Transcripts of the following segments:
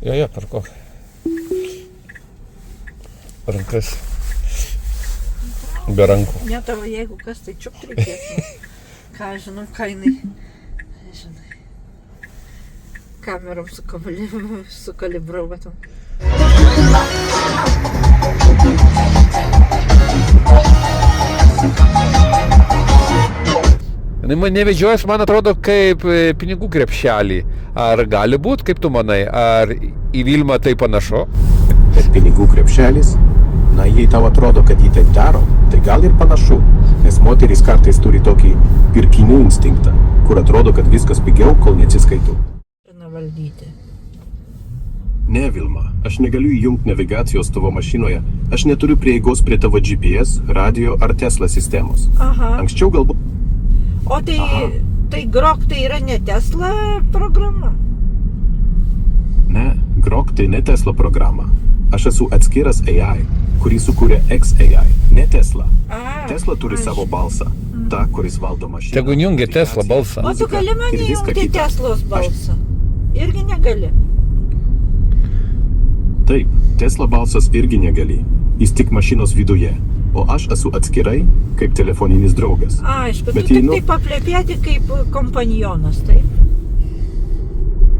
Jo, parkuok. Rankas. Be rankų. Ne tavo, jeigu kas, tai čiupt reikės. Ką žinau, ką jinai. Žinai. Kamerom sukalibruotum. Jinai mane vedžiojas, man atrodo, kaip pinigų krepšelį. Ar gali būt, kaip tu manai, ar į Vilmą tai panašu? Bet pinigų krepšelis, na, jei tau atrodo, kad jį taip daro, tai gal ir panašu, nes moterys kartais turi tokį pirkinių instinktą, kur atrodo, kad viskas pigiau, kol neatsiskaitau. Valdyti. Ne, Vilma, aš negaliu įjungti navigacijos tavo mašinoje, aš neturiu prieigos prie tavo GPS, radio ar Tesla sistemos. Aha. Anksčiau galbūt... O tai Grok tai yra ne Tesla programa? Ne, Grok tai ne Tesla programa. Aš esu atskiras AI, kurį sukūrė XAI, ne Tesla. Tesla turi savo balsą, tą, kuris valdo mašiną. Tegu jungia Tesla balsą. O tu gali man įjungti Teslos balsą? Irgi negali. Taip, Tesla balsas irgi negali. Jis tik mašinos viduje. O aš esu atskirai, kaip telefoninis draugas. Aišku, tu tik taip paplėpėti kaip kompanionas, taip?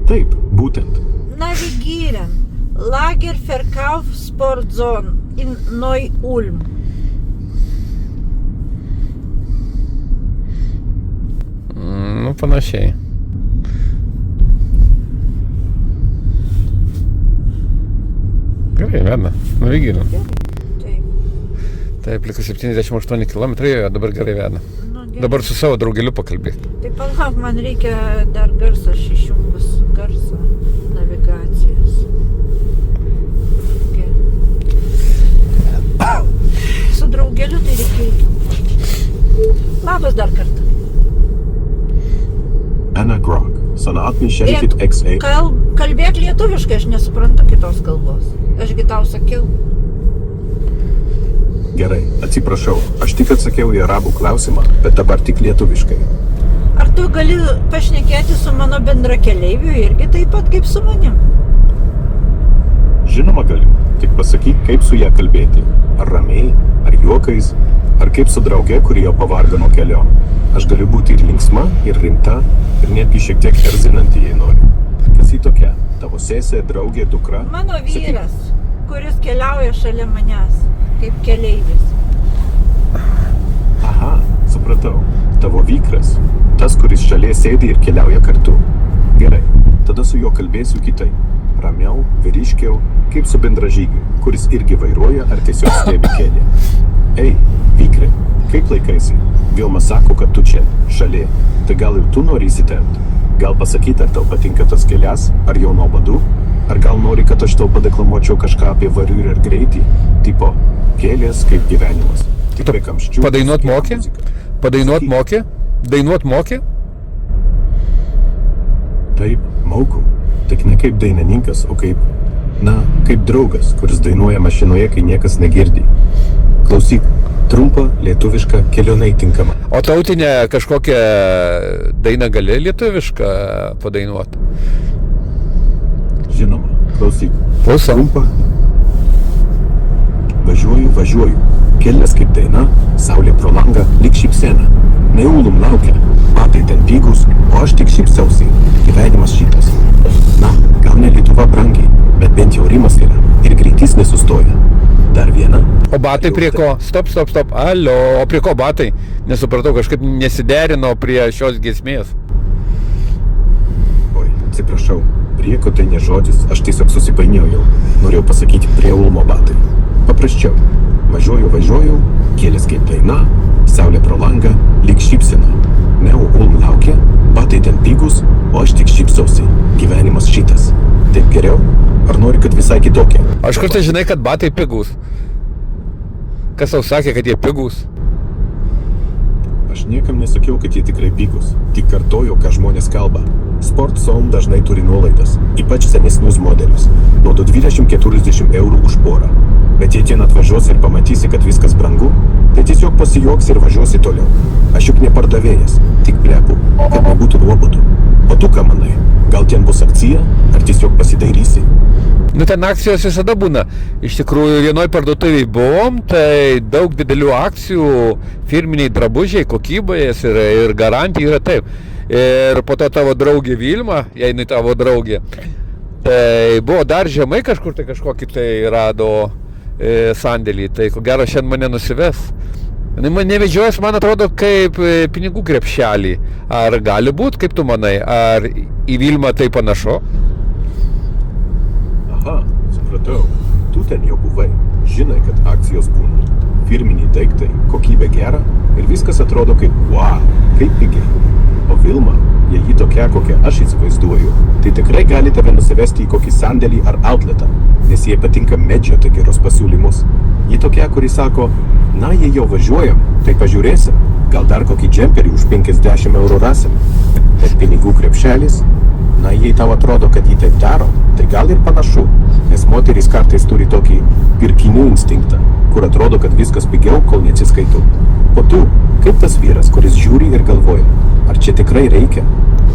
Taip, būtent. Navigieren. Lagerverkauf Sportzone in Neu-Ulm. Nu, panašiai. Gerai, veda. Navigieren. Taip, liko 78 km, dabar gerai veda. Dabar su savo draugeliu pakalbėk. Tai palauk, man reikia dar garsą, aš išjungus garsą navigacijos. Su draugeliu tai reikia. Labas dar kartą. Anna Grok, Sonatni Šerifit XA. Kalbėk lietuviškai, aš nesuprantu kitos kalbos. Ašgi tau sakiau. Gerai, atsiprašau, aš tik atsakiau į arabų klausimą, bet dabar tik lietuviškai. Ar tu gali pašnekėti su mano bendrakeleiviu irgi taip pat kaip su manim? Žinoma galiu, tik pasakyk, kaip su ją kalbėti. Ar ramiai, ar juokais, ar kaip su drauge, kuri jau pavargo nuo kelio. Aš galiu būti ir linksma, ir rimta, ir netgi šiek tiek erzinanti, jei nori. Kas į tokia? Tavo sesė, draugė, dukra? Mano vyras, kuris keliauja šalia manęs. Kaip keleivis. Aha, supratau. Tavo vykras. Tas, kuris šalia sėdi ir keliauja kartu. Gerai, tada su juo kalbėsiu kitaip. Ramiau, vyriškiau, kaip su bendražygiu, kuris irgi vairuoja ar tiesiog stebi kelią. Ei, vykrė, kaip laikaisi? Vilma sako, kad tu čia, šalia. Tai gal ir tu nori įsiterpti? Gal pasakyti, ar tau patinka tas kelias, ar jau nuobodu? Ar gal nori, kad aš tau padeklamuočiau kažką apie varių ir greitį? Tipo, kelias kaip gyvenimas. Tik be kamščių. Padainuot mokė? Padainuot mokė? Dainuot mokė? Taip, moku. Tik ne kaip dainininkas, o kaip, kaip draugas, kuris dainuoja mašinoje, kai niekas negirdi. Klausyk, trumpa, lietuviška, kelionai tinkama. O tautinę kažkokią dainą gali lietuvišką padainuot? Žinoma, klausyk. Klausom. Trumpa. Važiuoju. Kelias kaip daina, saulė pro langą, lyg šypsena. Neulum laukia, batai ten pigūs, o aš tik šypsausi. Gyvenimas šitas. Gal ne Lietuva brangiai, bet bent jau rimas yra ir greitis nesustoja. Dar viena. O batai prie ko? Stop. Alio, o prie ko batai? Nesupratau, kažkaip nesiderino prie šios giesmės. Oi, atsiprašau. Prieko tai ne žodis, aš tiesiog susipainiojau. Norėjau pasakyti prie Ulmo batai. Paprasčiau. Važiuoju, kelias kaip daina, saulė pro langą, lyg šypsena. Ulm laukia, batai ten pigūs, o aš tik šypsausi. Gyvenimas šitas. Taip geriau? Ar nori, kad visai kitokia? Aš kartais žinai, kad batai pigūs. Kas tau sakė, kad jie pigūs? Aš niekam nesakiau, kad jie tikrai pigūs. Tik kartoju, ką žmonės kalba. Sportzone dažnai turi nuolaidas, ypač senesnius modelius. Nuo 20-40 eurų už porą. Bet jei ten atvažiuosi ir pamatysi, kad viskas brangu, tai tiesiog pasijuoks ir važiuosi toliau. Aš juk nepardavėjas, tik plepu, kad nebūtų nuobodu. O tu ką manai? Gal ten bus akcija, ar tiesiog pasidairysi? Nu, ten akcijos visada būna. Iš tikrųjų, vienoj parduotuviai buvom, tai daug didelių akcijų, firminiai drabužiai, kokybės ir garantija yra taip. Ir po to tavo draugė Vilma, jei jinai tavo draugė, tai buvo dar žemai kažkur, tai kažkokį tai rado sandėlį, tai ko gero šiandien mane nusives. Jinai mane vedžiojas, man atrodo, kaip pinigų krepšelį. Ar gali būt, kaip tu manai, ar į Vilmą tai panašu? Aha, supratau. Tu ten jau buvai. Žinai, kad akcijos būna. Firminiai daiktai, kokybė gera ir viskas atrodo kaip wow, kaip pigiai. O Vilma, jei ji tokia, kokią aš įsivaizduoju, tai tikrai gali tave nusivesti į kokį sandėlį ar outletą, nes jai patinka medžioti gerus pasiūlymus. Ji tokia, kuri sako, na, jei jau važiuojam, tai pažiūrėsim, gal dar kokį džemperį už 50 eurų rasim. Bet pinigų krepšelis, na, jei tau atrodo, kad ji taip daro, tai gal ir panašu, nes moterys kartais turi tokį pirkinių instinktą, kur atrodo, kad viskas pigiau, kol neatsiskaitų. O tu, kaip tas vyras, kuris žiūri ir galvoja, ar čia tikrai reikia,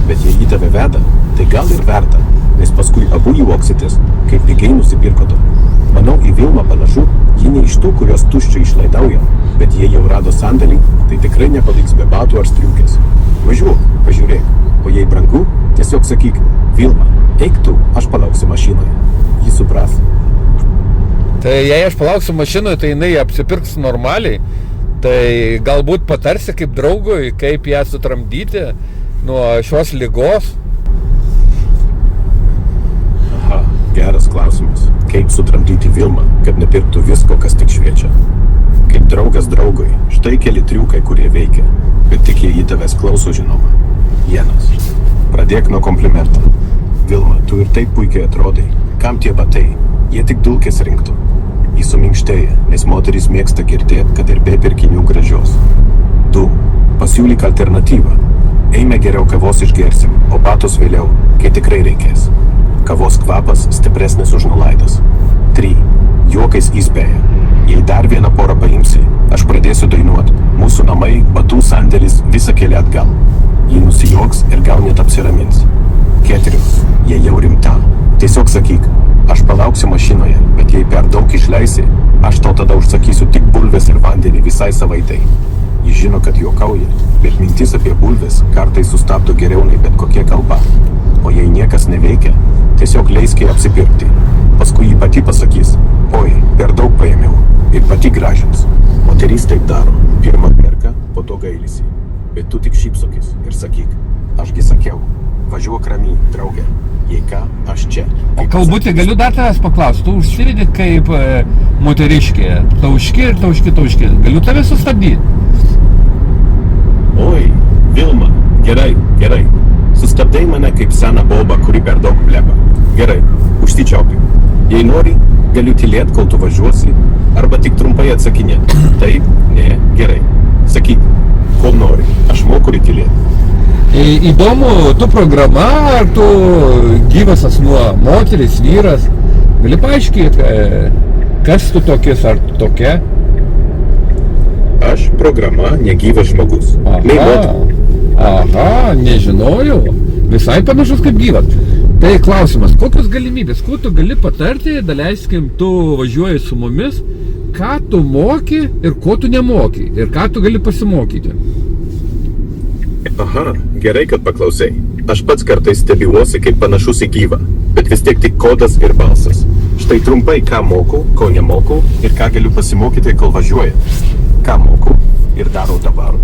bet jei jį tave veda, tai gal ir verta, nes paskui abu juoksitės, kaip pigiai nusipirkote. Manau, į Vilmą panašu, ji ne iš tų, kurios tuščiai išlaidauja, bet jei jau rado sandėlį, tai tikrai nepaliks be batų ar striukės. Važiuok, pažiūrėk, o jei brangu, tiesiog sakyk, Vilma, eik tu, aš palauksiu mašinoje. Ji supras. Tai jei aš palauksiu mašinoje, tai jinai apsipirks normaliai, tai galbūt patarsi kaip draugui, kaip ją sutramdyti nuo šios ligos. Aha, geras klausimas. Kaip sutramdyti Vilmą, kad nepirktų visko, kas tik šviečia? Kaip draugas draugui, štai keli triukai, kurie veikia, bet tik jei į tavęs klauso, žinoma. Vienas. Pradėk nuo komplimento. Vilma, tu ir taip puikiai atrodai. Kam tie batai? Jie tik dulkės rinktų. Jis suminkštėja, nes moteris mėgsta girdėti, kad ir be pirkinių gražios. 2. Pasiūlyk alternatyvą. Eime geriau kavos išgersim, o batus vėliau, kai tikrai reikės. Kavos kvapas stipresnis už nulaidas. 3. Juokais įspėja. Jei dar vieną porą paimsi, aš pradėsiu dainuoti. Mūsų namai, batų sandėlis, visą kelią atgal. Ji nusijuoks ir gal net apsiramins. 4. Jei jau rimta, tiesiog sakyk, aš palauksiu mašinoje, bet jei per daug išleisi, aš tau tada užsakysiu tik bulves ir vandenį visai savaitai. Ji žino, kad juokauja, bet mintis apie bulves kartais sustabdo geriau nei bet kokia kalba. O jei niekas neveikia, tiesiog leisk jai apsipirkti. Paskui ji pati pasakys, oi, per daug paėmiau, ir pati gražins. Moteris taip daro, pirmą perka, po to gailisi. Bet tu tik šypsokis ir sakyk, ašgi sakiau, važiuok ramiai, draugė, jei ką, aš čia. O kalbutį galiu dar tavęs paklausti, tu užsivedi kaip moteriškė, tauški ir tauški. Galiu tave sustabdyti? Oi, Vilma, gerai. Sustabdai mane kaip seną bobą, kuri per daug bleba. Gerai, užsičiaupik. Jei nori, galiu tylėt, kol tu važiuosi, arba tik trumpai atsakinėt. Taip, ne, gerai. Sakyk, kol nori, aš moku tylėti. Įdomu, tu programa, ar tu gyvas asmuo, moteris, vyras? Gali paaiškyti, kas tu tokis, ar tu tokia? Aš programa, negyvas žmogus. Aha, nežinojau. Visai panašus kaip gyvas. Tai klausimas, kokios galimybės, ko tu gali patarti, daleiskim, tu važiuoji su mumis, ką tu moki ir ko tu nemoki, ir ką tu gali pasimokyti? Aha, gerai, kad paklausai. Aš pats kartais stebiuosi kaip panašus į gyvą, bet vis tiek tik kodas ir balsas. Štai trumpai, ką moku, ko nemoku ir ką galiu pasimokyti, kol važiuoju. Ką moku ir darau dabar.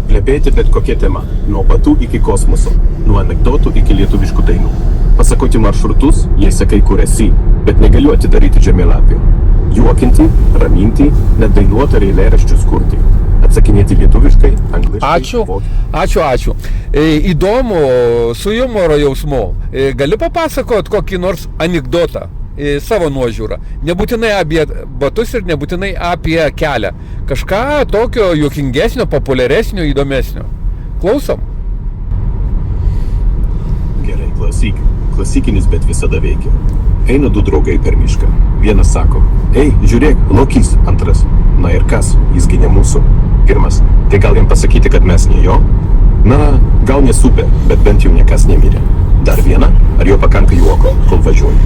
Plepėti bet kokia tema, nuo batų iki kosmoso, nuo anekdotų iki lietuviškų dainų. Pasakoti maršrutus, jei sakai, kur esi, bet negaliu atidaryti žemėlapio. Juokinti, raminti, net dainuoti ar eilėraščius kurti. Atsakinėti lietuviškai, angliškai. Ačiū. Įdomu, su humoro jausmu. Gali papasakot kokį nors anekdotą savo nuožiūrą. Nebūtinai apie batus ir nebūtinai apie kelią. Kažką tokio juokingesnio, populiaresnio, įdomesnio. Klausom. Gerai, klausyk. Klasikinis, bet visada veikia. Eina du draugai per mišką. Vienas sako, ei, žiūrėk, lokys. Antras, na ir kas, jisgi ne mūsų. Pirmas, tai gal jam pasakyti, kad mes ne jo? Na, gal ne super, bet bent jau niekas nemirė. Dar viena, ar jo pakanka juoko, kol važiuoji?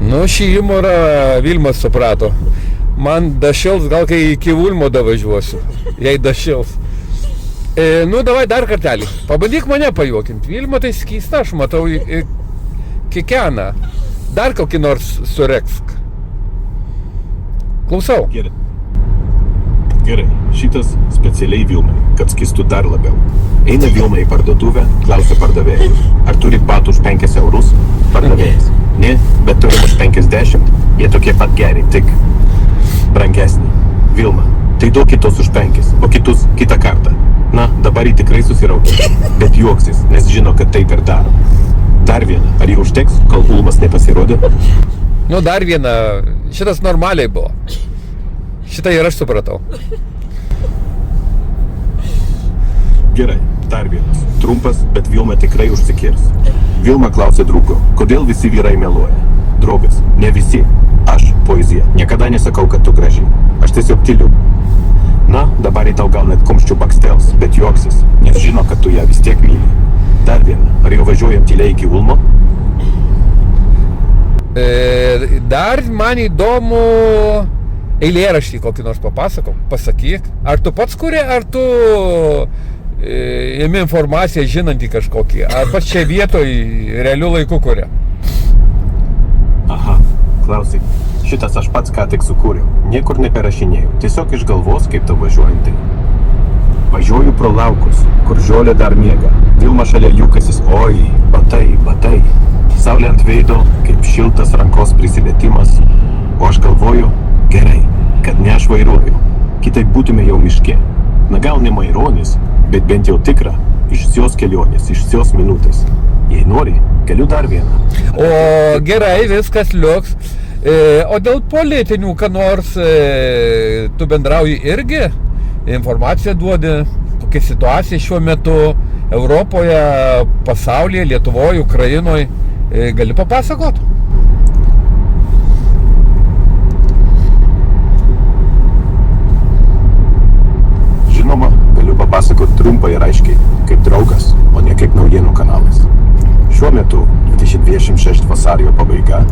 Nu, Nu, šį humorą Vilmas suprato. Man dašils, gal kai iki Ulmo davažiuosiu, jei dašils. Nu, davai dar kartelį. Pabandyk mane pajuokinti. Vilma tai skysta, aš matau kikena. Dar kokį nors sureksk. Klausau. Gerai, šitas specialiai Vilmai, kad skistų dar labiau. Eina Vilma į parduotuvę, klausia pardavėjų. Ar turit batų už 5 eurus? Pardavėjas. Ne, bet turim už 50. Jie tokie pat geri, tik brangesni. Vilma, tai duok kitos už 5, o kitus kitą kartą. Na, dabar jį tikrai susiraukia, bet juoksis, nes žino, kad taip ir daro. Dar vieną, ar jį užteks, kol Ulmas nepasirodė? Nu, dar vieną. Šitas normaliai buvo. Šitą ir aš supratau. Gerai, dar vienas. Trumpas, bet Vilma tikrai užsikirs. Vilma klausė draugo, kodėl visi vyrai meluoja. Draugas, ne visi. Aš, poezija, niekada nesakau, kad tu graži. Aš tiesiog tyliu. Na, dabar į tau gal net kumščių bakstels, bet juoksis, nes žino, kad tu ją vis tiek myli. Dar vieną, ar jau važiuojam tyliai iki Ulmo? Dar man įdomu eilėraštį kokį nors papasakok, pasakyk. Ar tu pats kuri, ar tu ėmi informaciją žinantį kažkokį, ar pats čia vietoj realių laikų kuria? Aha, klausyk, šitas aš pats ką tik sukūriau, niekur neperašinėjau, tiesiog iš galvos, kaip tau važiuojantai. Važiuoju pro laukus, kur žiolė dar miega, Vilma šalia jukasis, oi, batai. Saulė ant veido, kaip šiltas rankos prisilietimas, o aš galvoju, gerai, kad ne aš vairuoju, kitaip būtume jau miške. Na gal ne maironis, bet bent jau tikra, iš šios kelionės, iš šios minutės. Jei nori, keliu dar vieną. O gerai, viskas liuks. O dėl politinių, ką nors tu bendrauji irgi, informaciją duodi, kokia situacija šiuo metu Europoje, pasaulyje, Lietuvoje, Ukrainoje, gali papasakot? Žinoma, galiu papasakoti trumpai ir aiškiai, kaip draugas, o ne kaip naujienų kanalas. Šiuo metu, 2026 vasario pabaiga,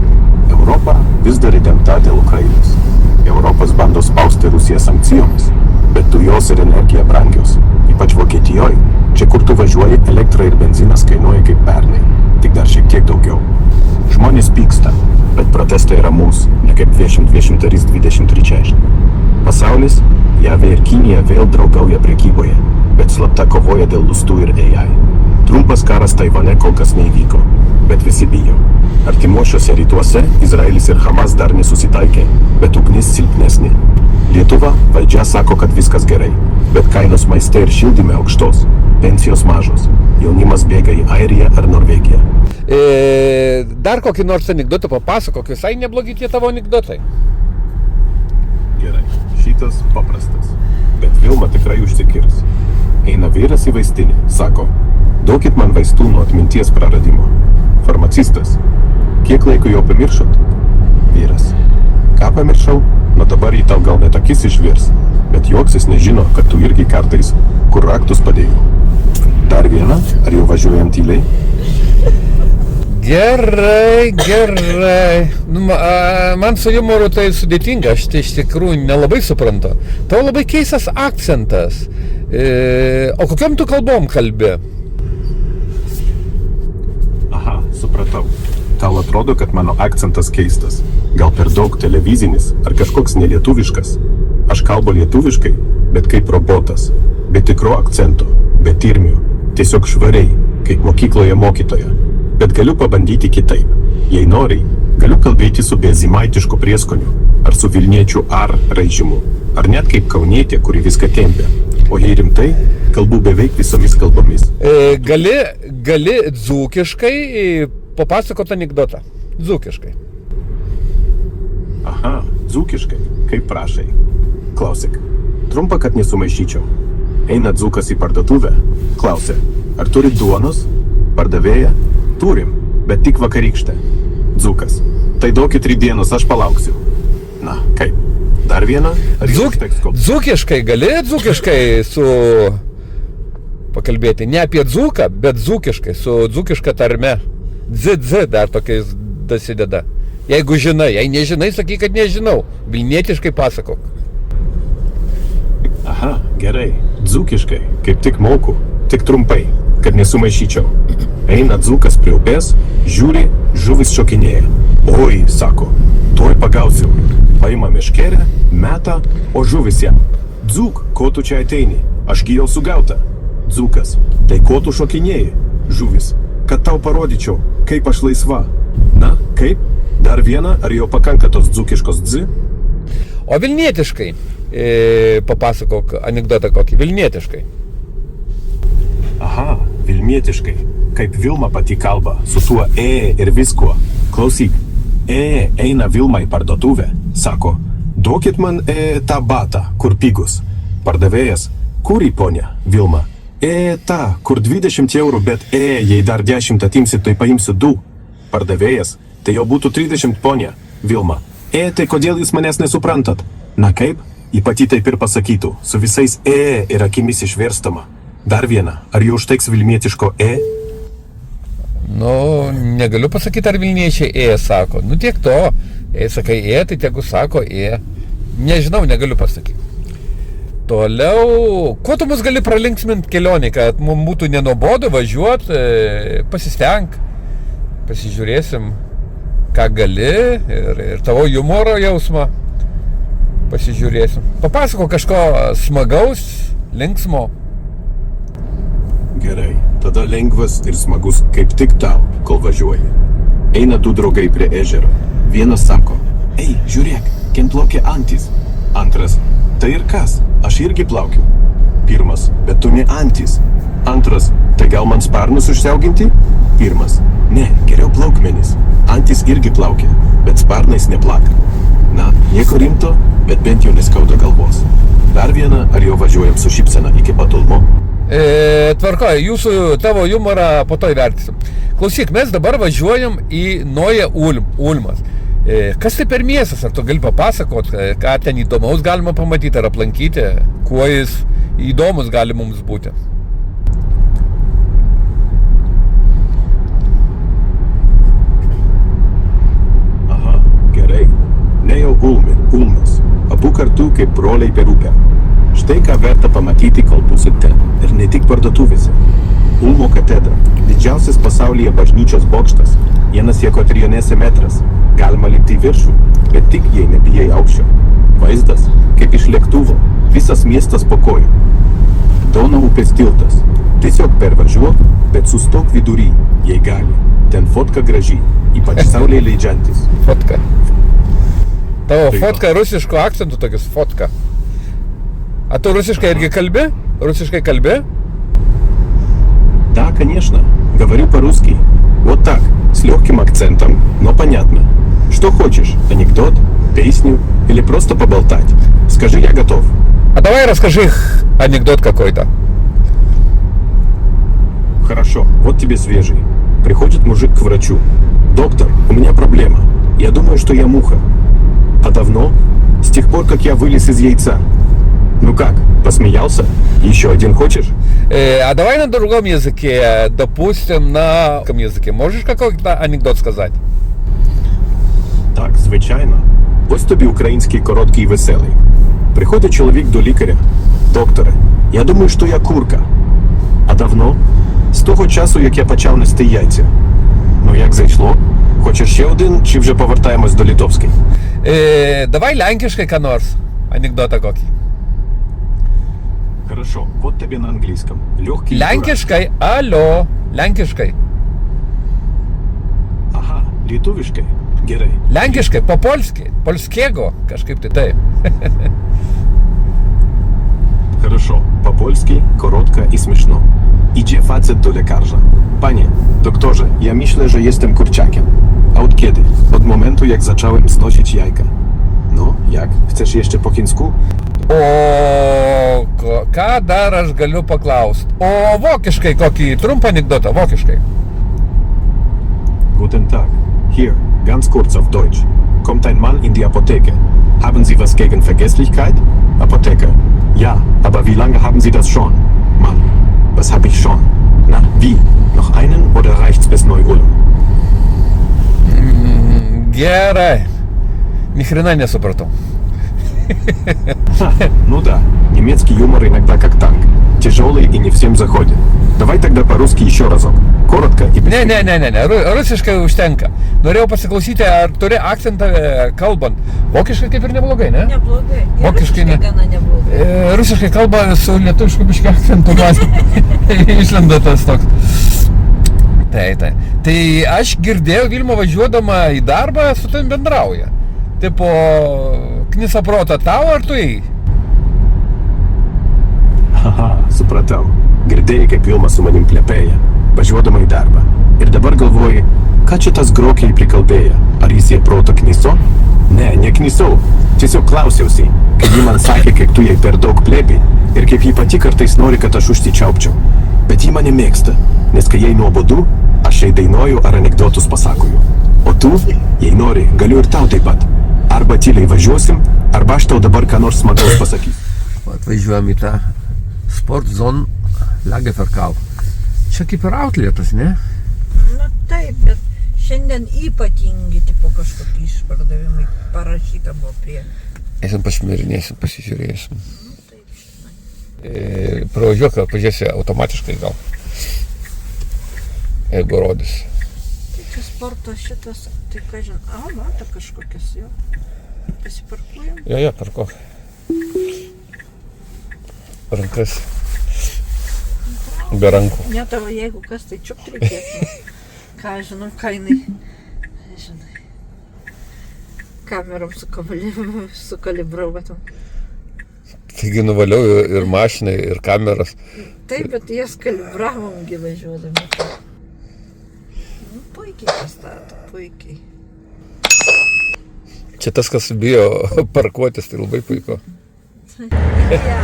Europa vis dar įtempta dėl Ukrainos. Europas bando spausti Rusiją sankcijomis, bet dujos ir energija brangios, ypač Vokietijoje. Čia kur tu važiuoji, elektra ir benzinas kainuoja kaip pernai, tik dar šiek tiek daugiau. Žmonės pyksta, bet protestai ramus, ne kaip 2023. Pasaulis, JAV ir Kinija vėl draugauja prekyboje, bet slapta kovoja dėl lustų ir AI. Trumpas karas Taivane kol kas neįvyko, bet visi bijo. Artimuosiuose rytuose Izraelis ir Hamas dar nesusitaikė, bet ugnis silpnesnė. Lietuva valdžia sako, kad viskas gerai, bet kainos maiste ir šildyme aukštos, pensijos mažos, jaunimas bėga į Airiją ar Norvegiją. Dar kokį nors anekdotą papasakok, visai neblogi tie tavo anekdotai. Gerai, šitas paprastas, bet Vilma tikrai užsikirs. Eina vyras į vaistinę, sako, duokit man vaistų nuo atminties praradimo. Farmacistas, kiek laiko jau pamiršot? Vyras, ką pamiršau? Nu dabar jį tau gal net akis išvirs, bet juoksis nežino, kad tu irgi kartais, kur raktus padėjau. Dar vieną, ar jau važiuojam tyliai? Gerai. Man su humoru tai sudėtinga, aš tai iš tikrųjų nelabai suprantu. Tau labai keistas akcentas. O kokiom tu kalbom kalbi? Aha, supratau. Tau atrodo, kad mano akcentas keistas. Gal per daug televizinis ar kažkoks nelietuviškas. Aš kalbu lietuviškai, bet kaip robotas. Be tikro akcento, be tirmių. Tiesiog švariai, kaip mokykloje mokytoja. Bet galiu pabandyti kitaip. Jei nori, galiu kalbėti su bezimaitišku prieskoniu, ar su vilniečiu ar raižimu, ar net kaip kaunietė, kuri viską tempia. O jei rimtai, kalbu beveik visomis kalbomis. Gali dzūkiškai papasakot anekdotą. Dzūkiškai. Aha, dzūkiškai, kaip prašai. Klausyk, trumpa, kad nesumaišyčiau. Eina dzūkas į parduotuvę, klausia, ar turit duonos? Pardavėja? Turim, bet tik vakarykštę. Dzūkas, tai duokit 3 dienos, aš palauksiu. Na, kaip? Dar vieną? Dzūkiškai, gali dzūkiškai su... pakalbėti, ne apie dzūką, bet dzūkiškai, su dzūkiška tarme. Dzidzi dar tokiais dasideda. Jeigu žinai, jei nežinai, sakyk, kad nežinau. Vilnietiškai pasakok. Aha, gerai. Dzūkiškai, kaip tik moku, tik trumpai, kad nesumaišyčiau. Eina dzūkas prie upės, žiūri, žuvis šokinėja. Oi, sako, tuoj pagausiu. Paima meškerę, meta, o žuvis jam. Dzūk, ko tu čia ateini? Ašgi jau sugauta. Dzūkas, tai ko tu šokinėji? Žuvis, kad tau parodyčiau, kaip aš laisva. Na, kaip? Dar vieną, ar jau pakanka tos dzūkiškos dzi? O vilnietiškai, papasakok anekdotą kokį, vilnietiškai. Aha, vilnietiškai, kaip Vilma pati kalba, su tuo ir viskuo. Klausyk, eina Vilma į parduotuvę, sako, duokit man tą batą, kur pigus. Pardavėjas, kurį ponia, Vilma? Ta, kur 20 eurų, bet jei dar 10 atimsit, tai paimsiu 2. Pardavėjas, tai jau būtų 30 ponia, Vilma. Tai kodėl jūs manęs nesuprantat? Na kaip? Ji pati taip ir pasakytų, su visais ir akimis išverstama. Dar viena, ar jau užteiks vilnietiško Nu, negaliu pasakyti, ar vilniečiai sako. Nu, tiek to. Sakai tai tegu sako Nežinau, negaliu pasakyti. Toliau, kuo tu mus gali pralinksminti kelionį, kad mums būtų nenuobodu važiuoti, pasisteng. Pasižiūrėsim, ką gali ir tavo humoro jausmą pasižiūrėsim. Papasako kažko smagaus, linksmo. Gerai, tada lengvas ir smagus kaip tik tau, kol važiuoji. Eina 2 draugai prie ežero. Vienas sako, žiūrėk, ken plaukia antis. Antras, tai ir kas, aš irgi plaukiu. Pirmas, bet tu ne antis. Antras, tai gal man sparnus užsiauginti? Pirmas, ne, geriau plaukmenis. Antis irgi plaukia, bet sparnais neplaka. Na, nieko rimto, bet bent jau neskauda galvos. Dar vieną, ar jau važiuojam su šypsena iki patulmo? Tvarkoju, tavo humorą po to įvertisim. Klausyk, mes dabar važiuojam į Naują Ulmas. Kas tai per miestas? Ar tu gali papasakot, ką ten įdomaus galima pamatyti ar aplankyti? Kuo jis įdomus gali mums būti? Aha, gerai. Ne jau Ulmas. Abu kartu kaip broliai per upę. Štai ką verta pamatyti, kol būsit ten. Ir ne tik parduotuvėse. Ulmo katedra. Didžiausias pasaulyje bažnyčios bokštas. 1,3 metras. Galima lipti į viršų, bet tik jei nebijai aukščio. Vaizdas, kaip iš lėktuvo. Visas miestas po kojų. Dono upės tiltas. Tiesiog pervažiuok, bet sustok vidury, jei gali. Ten fotka graži, ypač saulė leidžiantis. Fotka. Tavo fotka rusiško akcentų tokius, fotka. А ты русская irgi kalbi? Русская kalbi? Да, конечно. Говорю по-русски. Вот так, с легким акцентом, но понятно. Что хочешь? Анекдот, песню или просто поболтать? Скажи, я готов. А давай расскажи анекдот какой-то. Хорошо, вот тебе свежий. Приходит мужик к врачу. Доктор, у меня проблема. Я думаю, что я муха. А давно? С тех пор, как я вылез из яйца. Ну как, посмеялся? Еще один хочешь? А давай на другом языке, допустим, на каком языке. Можешь какой-то анекдот сказать? Так, звичайно. Ось тобі український короткий і веселий. Приходить чоловік до лікаря. Докторе, я думаю, що я курка. А давно? З того часу, як я почав нести яйця. Ну як зайшло? Хочеш ще один, чи вже повертаємось до литовський? Давай лянкишкой конорс. Анекдота какой. Хорошо, вот тебе на английском. Легкий. Лянкишкой, алло, лянкишкой. Ага, литовишкой. Gerai. Lenkiškai, по-польски, польскего, kažkaip tai taip. Хорошо, по-польски, коротко i смешно. Idzie facet do lekarza. Panie, doktorze, ja myślę, że jestem kurczakiem. A od kiedy? Od momentu, jak zacząłem snosić jajka. No, jak? Chcesz jeszcze po chińsku? O, ką dar aš galiu paklausti? O, vokiškai kokį trumpą anekdotą, vokiškai. Guten Tag. Hier, ganz kurz auf Deutsch. Kommt ein Mann in die Apotheke. Haben Sie was gegen Vergesslichkeit? Apotheker. Ja, aber wie lange haben Sie das schon? Mann, was habe ich schon? Na, wie? Noch einen oder reicht's bis Neu-Ulm? Gerai. Ни хрена не supratau. Ха, ну да, немецкий юмор иногда как танк. Тяжелый и не всем заходит. Давай тогда по-русски еще разок. Коротко и без... Ne, rusiškai užtenka. Norėjau pasiklausyti, ar turi akcentą kalbant. Vokiškai kaip ir neblogai, ne? Neblogai. Ir Vokiškai ne. gana neblogai. Rusiškai kalba su lietuvišku biškiu akcentu man išlenda tas toks. Tai. Tai aš girdėjau, Vilma važiuodama į darbą su tavim bendrauja. Tipo, knisa protą tau ar tu jai? Haha, supratau. Girdėjai, kaip Vilma su manim plepėja, važiuodama į darbą. Ir dabar galvoji, ką čia tas grokiai prikalbėja? Ar jis jai proto kniso? Ne, neknisau. Tiesiog klausiausi, kad ji man sakė, kaip tu jai per daug plėpi ir kaip ji pati kartais nori, kad aš užsičiaupčiau. Bet ji mane mėgsta, nes kai jai nuobodu, aš jai dainuoju ar anekdotus pasakoju. O tu, jei nori, galiu ir tau taip pat. Arba tyliai važiuosim, arba aš tau dabar ką nors smagaus pasakysiu. Atvažiuojam į tą Sport Zone Lagerfeld. Čia kaip ir outlėtas, ne? Na taip, bet šiandien ypatingi tipo kažkokie išpardavimai parašyta buvo prie. Eisim pašmirinėsim, pasižiūrėsim. Nu taip, žinai. Pravažiuok, pažiūrėsi automatiškai gal. Jeigu rodys. Tai čia sporto šitas, tai ką žinai, mato kažkokias jo. Pasiparkuojam. Jo, parkuok. Rankas. Be rankų. Ne tavo, jeigu kas, tai čiupt reikės. Ką žinau, ką jinai, žinai, kamerom sukalibruotum. Taigi nuvaliau ir mašiną, ir kameras. Taip, bet jas kalibravom važiuodami. Nu, puikiai pastato, puikiai. Čia tas, kas bijo parkuotis, tai labai puiku. Ja.